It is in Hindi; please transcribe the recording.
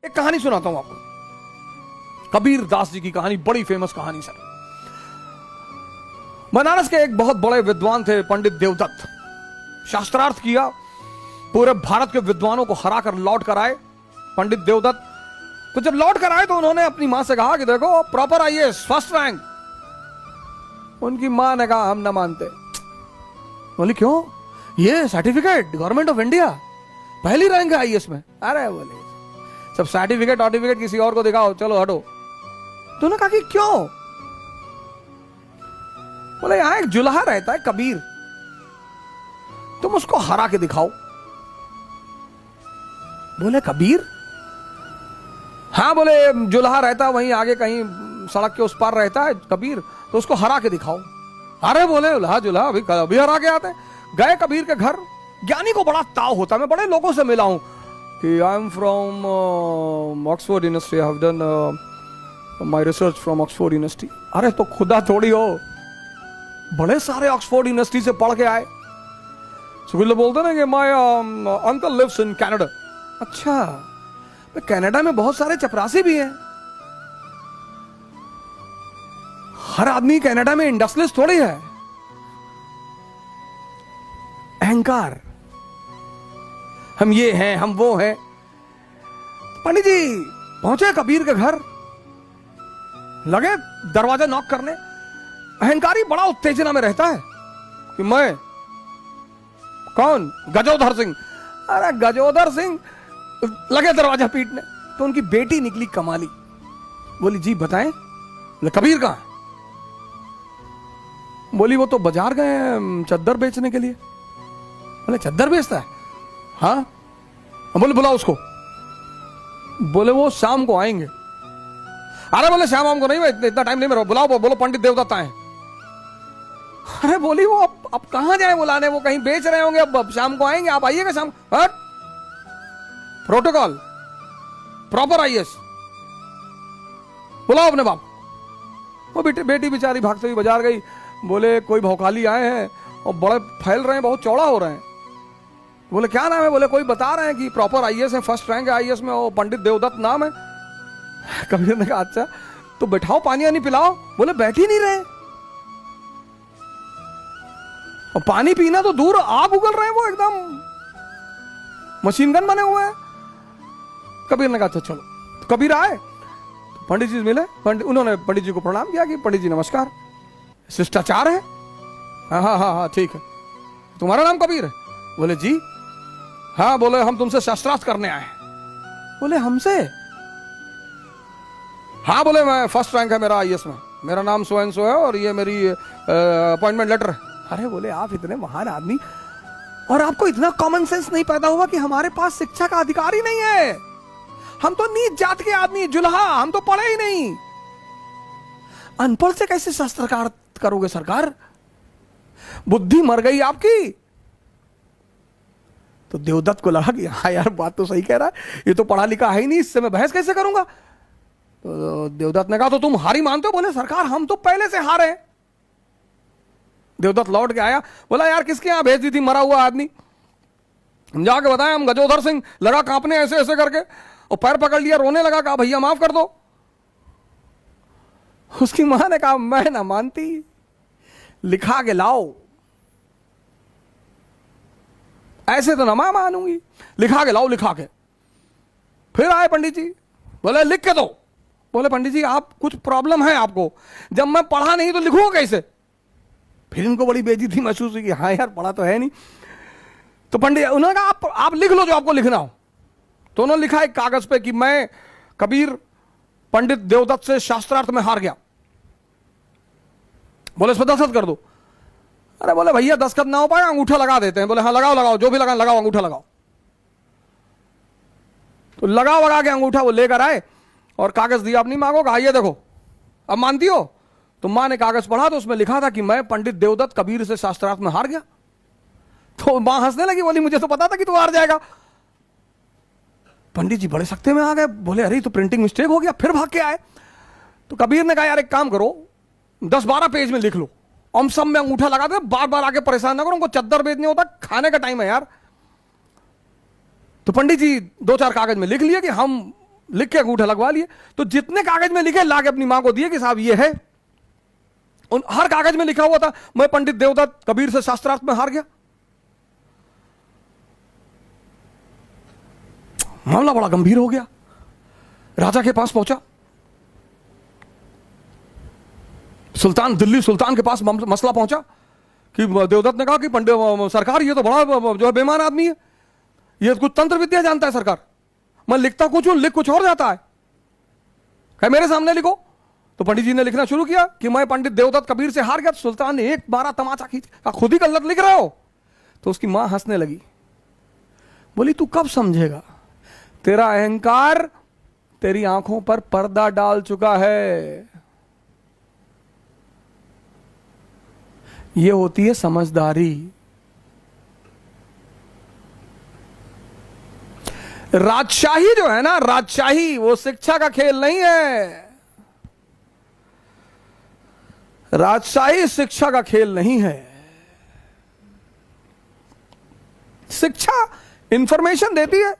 एक कहानी सुनाता हूं आपको, कबीर दास जी की कहानी, बड़ी फेमस कहानी सर। बनारस के एक बहुत बड़े विद्वान थे पंडित देवदत्त। शास्त्रार्थ किया, पूरे भारत के विद्वानों को हरा कर लौट कर आए पंडित देवदत्त। तो जब लौट कर आए तो उन्होंने अपनी मां से कहा कि देखो प्रॉपर आईएएस फर्स्ट रैंक। उनकी मां ने कहा हम ना मानते। बोली क्यों? ये सर्टिफिकेट गवर्नमेंट ऑफ इंडिया पहली रैंक है आईएएस में। अरे बोले सब सर्टिफिकेट किसी और को दिखाओ, चलो हटो। तो उन्होंने कहा कि क्यों? बोले यहां एक जुल्हा रहता है कबीर, तुम उसको हरा के दिखाओ। बोले कबीर? हाँ बोले जुल्हा रहता है वहीं आगे कहीं सड़क के उस पार रहता है कबीर, तो उसको हरा के दिखाओ। अरे बोले जुल्हा अभी हरा के आते हैं। गए कबीर के घर। ज्ञानी को बड़ा ताव होता है, मैं बड़े लोगों से मिला हूं कि I am from Oxford university, I have done my research from Oxford university. अरे तो खुदा थोड़ी हो, बड़े सारे ऑक्सफोर्ड यूनिवर्सिटी से पढ़ के आए। सुविल बोलते ना कि my uncle lives in Canada. अच्छा, कनाडा में बहुत सारे चपरासी भी हैं। हर आदमी कनाडा में इंडस्ट्रियलिस्ट थोड़ी है। अहंकार, हम ये हैं हम वो हैं। पंडित जी पहुंचे कबीर के घर, लगे दरवाजा नॉक करने। अहंकारी बड़ा उत्तेजना में रहता है कि मैं कौन? गजोधर सिंह। अरे गजोधर सिंह, लगे दरवाजा पीटने। तो उनकी बेटी निकली कमाली, बोली जी बताएं। कबीर कहां? बोली वो तो बाजार गए हैं चद्दर बेचने के लिए। बोले चद्दर बेचता है? हाँ। बोले बुलाओ उसको। बोले वो शाम को आएंगे। अरे बोले शाम को नहीं, मैं इतना टाइम नहीं मेरा, बुलाओ। बोलो पंडित देवदत्त आए। अरे बोली वो अब कहां जाए बुलाने, वो कहीं बेच रहे होंगे, अब शाम को आएंगे, आप आइएगा शाम। हट, प्रोटोकॉल प्रॉपर आईएएस, बुलाओ अपने बाप। वो बेटी बेचारी भागते हुई बाजार गई। बोले कोई भौकाली आए हैं और बड़े फैल रहे हैं, बहुत चौड़ा हो रहे हैं। बोले क्या नाम है? बोले कोई बता रहे हैं कि प्रॉपर आईएएस है, फर्स्ट रैंक है आईएएस में, वो पंडित देवदत्त नाम है। कबीर ने कहा अच्छा तो बैठाओ, पानी वानी पिलाओ। बोले बैठ ही नहीं रहे, और पानी पीना तो दूर, आग उगल रहे हैं, वो एकदम मशीन गन बने हुए हैं। कबीर ने कहा अच्छा चलो। तो कबीर आए, तो पंडित जी मिले। उन्होंने पंडित जी को प्रणाम किया कि पंडित जी नमस्कार, शिष्टाचार है। हाँ हाँ हाँ हाँ ठीक है, तुम्हारा नाम कबीर है? बोले जी। हाँ। बोले हम तुमसे शास्त्रार्थ करने आए हैं। बोले हमसे? हाँ। बोले मैं फर्स्ट रैंक है मेरा आईएएस में, मेरा नाम सो एंड सो है और ये मेरी अपॉइंटमेंट लेटर है। अरे बोले आप इतने महान आदमी और आपको इतना कॉमन सेंस नहीं पैदा हुआ कि हमारे पास शिक्षा का अधिकार ही नहीं है? हम तो नीच जात के आदमी, जुल्हा, हम तो पढ़े ही नहीं। अनपढ़ से कैसे शास्त्रार्थ करोगे सरकार? बुद्धि मर गई आपकी। तो देवदत्त को लगा कि हाँ यार बात तो सही कह रहा है, ये तो पढ़ा लिखा है ही नहीं, इससे मैं बहस कैसे करूंगा। तो देवदत्त ने कहा तो तुम हारी मानते हो? बोले सरकार हम तो पहले से हारे हैं। देवदत्त लौट के आया, बोला यार किसके यहां भेज दी थी मरा हुआ आदमी? हम जाके बताएं हम गजोधर सिंह। लगा कांपने ऐसे ऐसे करके, और पैर पकड़ लिया, रोने लगा, कहा भैया माफ कर दो। उसकी मां ने कहा मैं ना मानती, लिखा के लाओ। ऐसे तो ना मैं मानूंगी, लिखा के लाओ। लिखा के फिर आए पंडित जी, बोले लिख के दो। बोले पंडित जी आप कुछ प्रॉब्लम है आपको, जब मैं पढ़ा नहीं तो लिखूंगा कैसे? फिर इनको बड़ी बेइज्जती महसूस हुई कि हाँ यार पढ़ा तो है नहीं। तो पंडित उन्होंने कहा आप लिख लो जो आपको लिखना हो। तो उन्होंने लिखा एक कागज पे कि मैं कबीर पंडित देवदत्त से शास्त्रार्थ में हार गया। बोले इस पर दस्तखत कर दो। अरे बोले भैया दस्तखत ना हो पाए, अंगूठा लगा देते हैं। बोले हाँ लगाओ, जो भी लगाओ अंगूठा लगाओ। तो लगा के अंगूठा वो लेकर आए और कागज दिया अपनी मां को, कहा ये देखो अब मानती हो? तो मां ने कागज पढ़ा तो उसमें लिखा था कि मैं पंडित देवदत्त कबीर से शास्त्रार्थ में हार गया। तो मां हंसने लगी, बोली मुझे तो पता था कि तू हार जाएगा। पंडित जी बड़े सख्ते में आ गए, बोले अरे तो प्रिंटिंग मिस्टेक हो गया। फिर भाग के आए। तो कबीर ने कहा यार एक काम करो, 10-12 पेज में लिख लो, हम सब में अंगूठा लगा दे, बार बार आके परेशान ना करो, उनको चद्दर बेचने होता, खाने का टाइम है यार। तो पंडित जी 2-4 कागज में लिख लिया कि हम लिख के अंगूठा लगवा लिए। तो जितने कागज में लिखे ला के अपनी मां को दिए कि साहब ये है। उन हर कागज में लिखा हुआ था मैं पंडित देवदत्त कबीर से शास्त्रार्थ में हार गया। मामला बड़ा गंभीर हो गया। राजा के पास पहुंचा, सुल्तान, दिल्ली सुल्तान के पास मसला पहुंचा कि देवदत्त ने कहा कि पंडित सरकार ये तो बड़ा जो है बेईमान आदमी है, ये कुछ तंत्र विद्या जानता है सरकार, मैं लिखता कुछ हूं लिख कुछ और जाता है, क्या मेरे सामने लिखो। तो पंडित जी ने लिखना शुरू किया कि मैं पंडित देवदत्त कबीर से हार गया। तो सुल्तान ने एक बारा तमाचा खींच कहा खुद ही गलत लिख रहे हो। तो उसकी मां हंसने लगी, बोली तू कब समझेगा, तेरा अहंकार तेरी आंखों पर पर्दा डाल चुका है। यह होती है समझदारी। राजशाही जो है ना, राजशाही वो शिक्षा का खेल नहीं है। राजशाही शिक्षा का खेल नहीं है। शिक्षा इंफॉर्मेशन देती है,